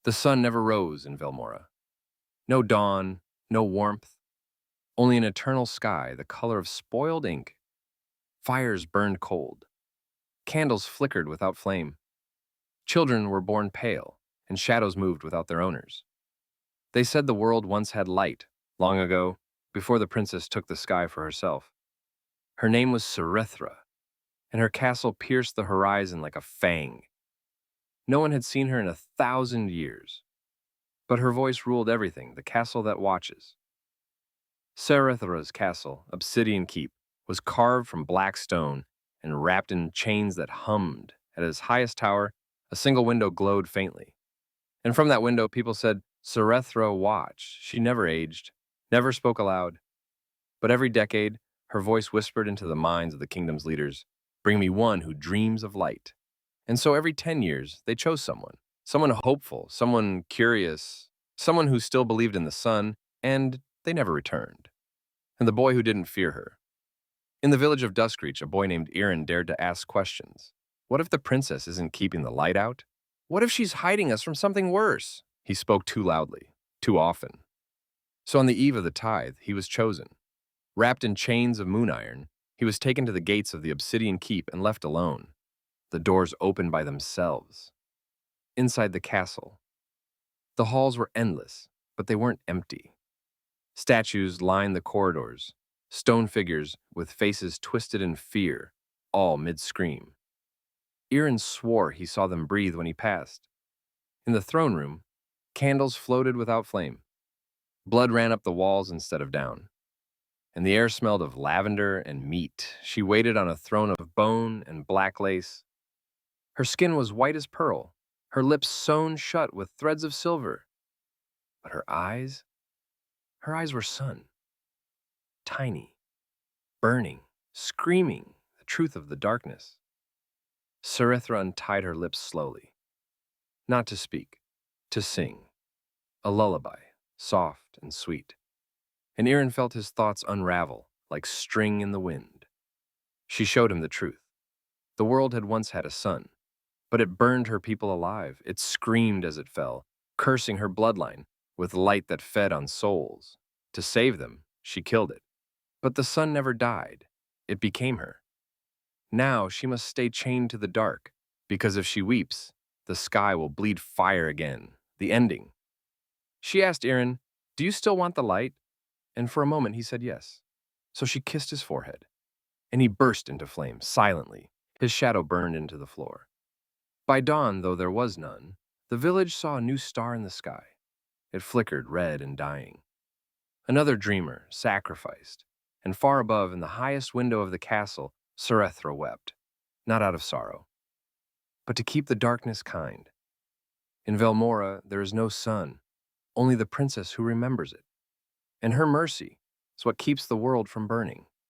The sun never rose in Velmora. No dawn, no warmth, only an eternal sky, the color of spoiled ink. Fires burned cold. Candles flickered without flame. Children were born pale, and shadows moved without their owners. They said the world once had light, long ago, before the princess took the sky for herself. Her name was Serethra, and her castle pierced the horizon like a fang. No one had seen her in 1,000 years, but her voice ruled everything, the castle that watches. Serethra's castle, Obsidian Keep, was carved from black stone and wrapped in chains that hummed. At its highest tower, a single window glowed faintly. And from that window, people said, Serethra, watch. She never aged, never spoke aloud. But every decade, her voice whispered into the minds of the kingdom's leaders, bring me one who dreams of light. And so every 10 years, they chose someone hopeful, someone curious, someone who still believed in the sun, and they never returned. And the boy who didn't fear her. In the village of Duskreach, a boy named Eerin dared to ask questions. What if the princess isn't keeping the light out? What if she's hiding us from something worse? He spoke too loudly, too often. So on the eve of the tithe, he was chosen. Wrapped in chains of moon iron, he was taken to the gates of the Obsidian Keep and left alone. The doors opened by themselves. Inside the castle, the halls were endless, but they weren't empty. Statues lined the corridors, stone figures with faces twisted in fear, all mid-scream. Eerin swore he saw them breathe when he passed. In the throne room, candles floated without flame. Blood ran up the walls instead of down. And the air smelled of lavender and meat. She waited on a throne of bone and black lace. Her skin was white as pearl, her lips sewn shut with threads of silver. But her eyes were sun. Tiny, burning, screaming the truth of the darkness. Serethra untied her lips slowly. Not to speak, to sing. A lullaby, soft and sweet. And Eerin felt his thoughts unravel like string in the wind. She showed him the truth. The world had once had a sun, but it burned her people alive. It screamed as it fell, cursing her bloodline with light that fed on souls. To save them, she killed it. But the sun never died. It became her. Now she must stay chained to the dark, because if she weeps, the sky will bleed fire again, the ending. She asked Eerin, do you still want the light? And for a moment he said yes. So she kissed his forehead, and he burst into flame, silently. His shadow burned into the floor. By dawn, though there was none, the village saw a new star in the sky. It flickered red and dying. Another dreamer, sacrificed, and far above, in the highest window of the castle, Serethra wept, not out of sorrow, but to keep the darkness kind. In Velmora, there is no sun, only the princess who remembers it. And her mercy is what keeps the world from burning.